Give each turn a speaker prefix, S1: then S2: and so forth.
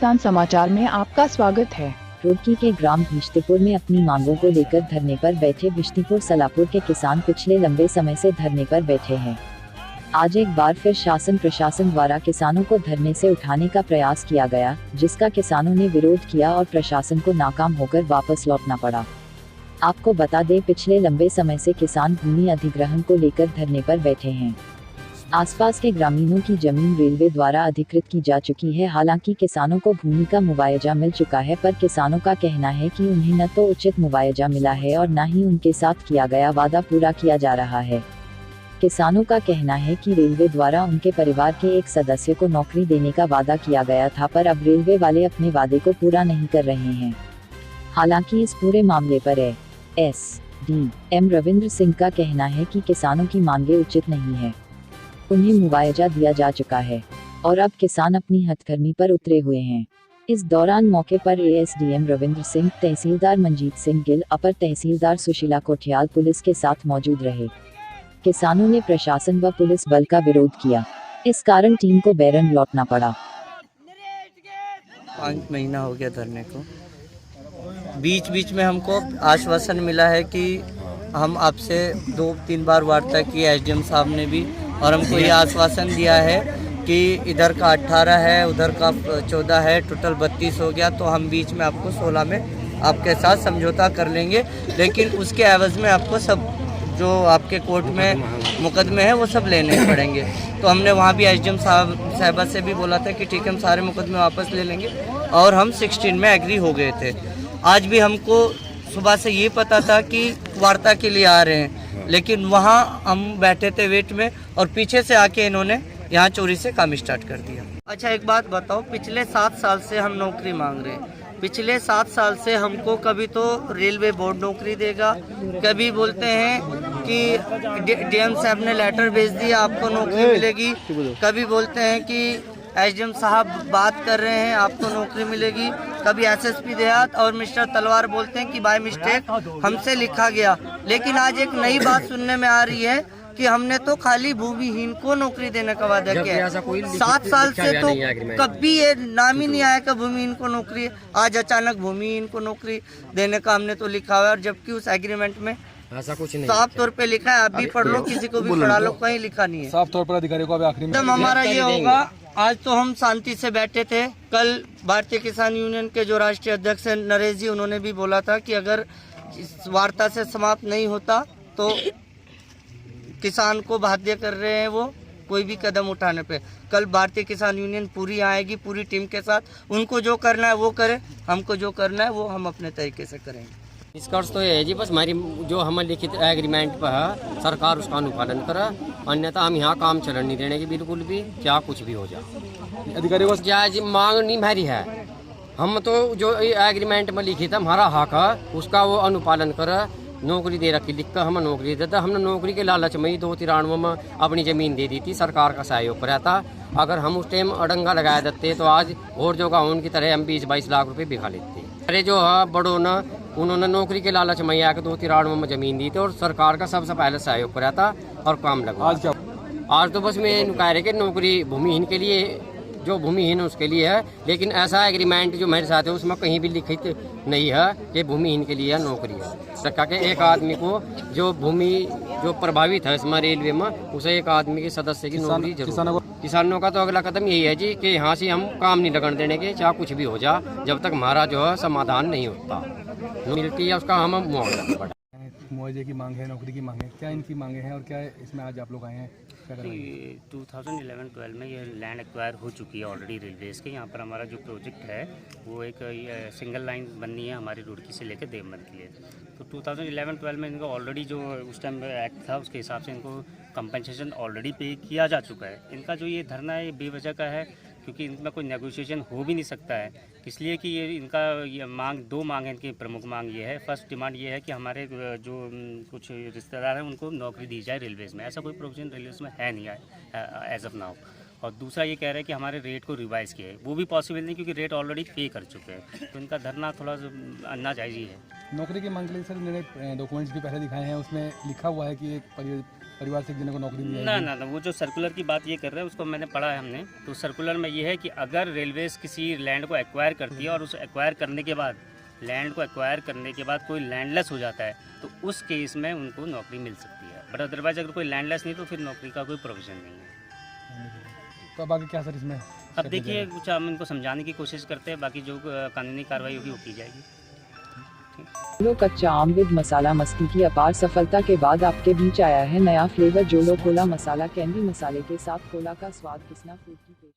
S1: हिंदुस्तान समाचार में आपका स्वागत है।
S2: रुड़की के ग्राम भिश्तीपुर में अपनी मांगों को लेकर धरने पर बैठे भिश्तीपुर सलापुर के किसान पिछले लंबे समय से धरने पर बैठे हैं। आज एक बार फिर शासन प्रशासन द्वारा किसानों को धरने से उठाने का प्रयास किया गया, जिसका किसानों ने विरोध किया और प्रशासन को नाकाम होकर वापस लौटना पड़ा। आपको बता दें, पिछले लंबे समय से किसान भूमि अधिग्रहण को लेकर धरने पर बैठे हैं। आसपास के ग्रामीणों की जमीन रेलवे द्वारा अधिकृत की जा चुकी है। हालांकि किसानों को भूमि का मुआवजा मिल चुका है, पर किसानों का कहना है कि उन्हें न तो उचित मुआवजा मिला है और न ही उनके साथ किया गया वादा पूरा किया जा रहा है। किसानों का कहना है कि रेलवे द्वारा उनके परिवार के एक सदस्य को नौकरी देने का वादा किया गया था, पर अब रेलवे वाले अपने वादे को पूरा नहीं कर रहे हैं। हालांकि इस पूरे मामले पर एसडीएम रविंद्र सिंह का कहना है कि किसानों की मांगे उचित नहीं है, उन्हें मुआवजा दिया जा चुका है और अब किसान अपनी हथकर्मी पर उतरे हुए हैं। इस दौरान मौके पर एएसडीएम रविंद्र सिंह, तहसीलदार मंजीत सिंह गिल, अपर तहसीलदार सुशीला कोठियाल पुलिस के साथ मौजूद रहे। किसानों ने प्रशासन व पुलिस बल का विरोध किया, इस कारण टीम को बैरन लौटना पड़ा।
S3: 5 महीना हो गया धरने को। बीच में हमको आश्वासन मिला है कि हम आपसे 2-3 बार वार्ता की एसडीएम साहब ने भी, और हमको ये आश्वासन दिया है कि इधर का 18 है, उधर का 14 है, टोटल 32 हो गया, तो हम बीच में आपको 16 में आपके साथ समझौता कर लेंगे, लेकिन उसके एवज में आपको सब जो आपके कोर्ट में मुकदमे हैं वो सब लेने पड़ेंगे। तो हमने वहाँ भी एसडीएम साहबा से भी बोला था कि ठीक है, हम सारे मुकदमे वापस ले लेंगे, और हम 16 में एग्री हो गए थे। आज भी हमको सुबह से ये पता था कि वार्ता के लिए आ रहे हैं, लेकिन वहाँ हम बैठे थे वेट में, और पीछे से आके इन्होंने यहाँ चोरी से काम स्टार्ट कर दिया। अच्छा, एक बात बताओ, पिछले 7 साल से हम नौकरी मांग रहे हैं। पिछले 7 साल से हमको कभी तो रेलवे बोर्ड नौकरी देगा, कभी बोलते हैं कि डीएम साहब ने लेटर भेज दिया आपको नौकरी मिलेगी, कभी बोलते हैं कि एसडीएम साहब बात कर रहे हैं आपको नौकरी मिलेगी, कभी एसएसपी देहात और मिस्टर तलवार बोलते हैं कि बाय मिस्टेक हमसे लिखा गया। लेकिन आज एक नई बात सुनने में आ रही है कि हमने तो खाली भूमिहीन को नौकरी देने का वादा किया है। 7 साल से तो कभी ये नाम ही नहीं आया कि भूमिहीन को नौकरी है। आज अचानक भूमिहीन को नौकरी देने का हमने तो लिखा हुआ है, और जबकि उस एग्रीमेंट में ऐसा कुछ नहीं साफ तौर पे लिखा है। आप भी पढ़ लो, किसी को भी पढ़ा लो, कहीं लिखा नहीं है
S4: साफ तौर पर अधिकारी को। आखिरी में
S3: हमारा ये होगा, आज तो हम शांति से बैठे थे। कल भारतीय किसान यूनियन के जो राष्ट्रीय अध्यक्ष हैं नरेश जी, उन्होंने भी बोला था कि अगर इस वार्ता से समाप्त नहीं होता तो किसान को बाध्य कर रहे हैं वो कोई भी कदम उठाने पे। कल भारतीय किसान यूनियन पूरी आएगी, पूरी टीम के साथ। उनको जो करना है वो करे, हमको जो करना है वो हम अपने तरीके से करेंगे।
S5: निष्कर्ष तो ये है जी, बस हमारी जो हमें लिखित एग्रीमेंट पर है, सरकार उसका अनुपालन करे, अन्यथा हम यहाँ काम चलन नहीं देने की बिल्कुल भी, क्या कुछ भी हो जाए।
S4: अधिकारी को
S5: क्या जी मांग नहीं हमारी है, हम तो जो एग्रीमेंट में लिखित है हमारा हक है, उसका वो अनुपालन करे। नौकरी दे रखी, लिख कर हमें नौकरी देता, हमने नौकरी के लालच में ही 293 में अपनी ज़मीन दे दी थी, सरकार का सहयोग रहता। अगर हम उस टाइम अड़ंगा लगाए देते तो आज और जो गाँव की तरह हम 20-22 लाख रुपये बिखा लेते। अरे जो है बड़ों ने, उन्होंने नौकरी के लालच में आकर 293 में ज़मीन दी थी, और सरकार का सबसे पहले सहयोग रहता और काम लगा। आज तो बस मैं कह रहे कि नौकरी भूमिहीन के लिए, जो भूमिहीन उसके लिए है, लेकिन ऐसा एग्रीमेंट जो मेरे साथ है उसमें कहीं भी लिखित नहीं है कि भूमिहीन के लिए नौकरी है। सरकार के एक आदमी को जो जो प्रभावित है इसमें रेलवे में, उसे एक आदमी के सदस्य की नौकरी जरूर। किसानों का तो अगला कदम यही है जी कि यहाँ से हम काम नहीं लगन देने के, चाहे कुछ भी हो जा, जब तक हमारा जो है समाधान नहीं होता मिलती है उसका हम मुआवजा पड़ा।
S4: मुआवजे की मांग है, नौकरी की मांग है, क्या इनकी मांगे हैं और क्या इसमें आज आप लोग आए हैं?
S6: 2011-12 में ये लैंड एक्वायर हो चुकी है ऑलरेडी रेलवेज़ के। यहाँ पर हमारा जो प्रोजेक्ट है वो एक सिंगल लाइन बननी है हमारी रुड़की से लेकर देवबंद के लिए। तो 2011-12 में इनको ऑलरेडी जो उस टाइम एक्ट था उसके हिसाब से इनको कंपनसेशन ऑलरेडी पे किया जा चुका है। इनका जो ये धरना है ये बेवजह का है, क्योंकि इनमें कोई नेगोशिएशन हो भी नहीं सकता है, इसलिए कि ये इनका ये मांग 2 मांग है। इनकी प्रमुख मांग ये है, फर्स्ट डिमांड ये है कि हमारे जो कुछ रिश्तेदार हैं उनको नौकरी दी जाए रेलवेज़ में। ऐसा कोई प्रोविजन रेलवेज़ में है नहीं है एज ऑफ नाउ। और दूसरा ये कह रहे हैं कि हमारे रेट को रिवाइज़ किया है, वो भी पॉसिबल नहीं क्योंकि रेट ऑलरेडी पे कर चुके हैं। तो इनका धरना थोड़ा नाजायज़ ही है।
S4: नौकरी की मांग के लिए सर मैंने डॉक्यूमेंट्स भी पहले दिखाए हैं, उसमें लिखा हुआ है कि एक परिवार से एक जने को नौकरी दी
S6: ना
S4: जाएगी?
S6: ना ना, वो जो सर्कुलर की बात ये कर रहे हैं उसको मैंने पढ़ा है हमने। तो सर्कुलर में ये है कि अगर रेलवेज किसी लैंड को एक्वायर करती है और उस एक्वायर करने के बाद लैंड को एक्वायर करने के बाद कोई लैंडलेस हो जाता है तो उस केस में उनको नौकरी मिल सकती है। बट अदरवाइज अगर कोई लैंडलेस नहीं तो फिर नौकरी का कोई प्रोविज़न नहीं है।
S4: तो अब आगे क्या सर इसमें?
S6: अब देखिए कुछ हम इनको समझाने की कोशिश करते हैं, बाकी जो कानूनी कार्रवाई होगी वो की जाएगी।
S2: जोलो कच्चा आम विद मसाला मस्ती की अपार सफलता के बाद आपके बीच आया है नया फ्लेवर जोलो कोला मसाला कैंडी मसाले के साथ कोला का स्वाद किसना फूड की पेश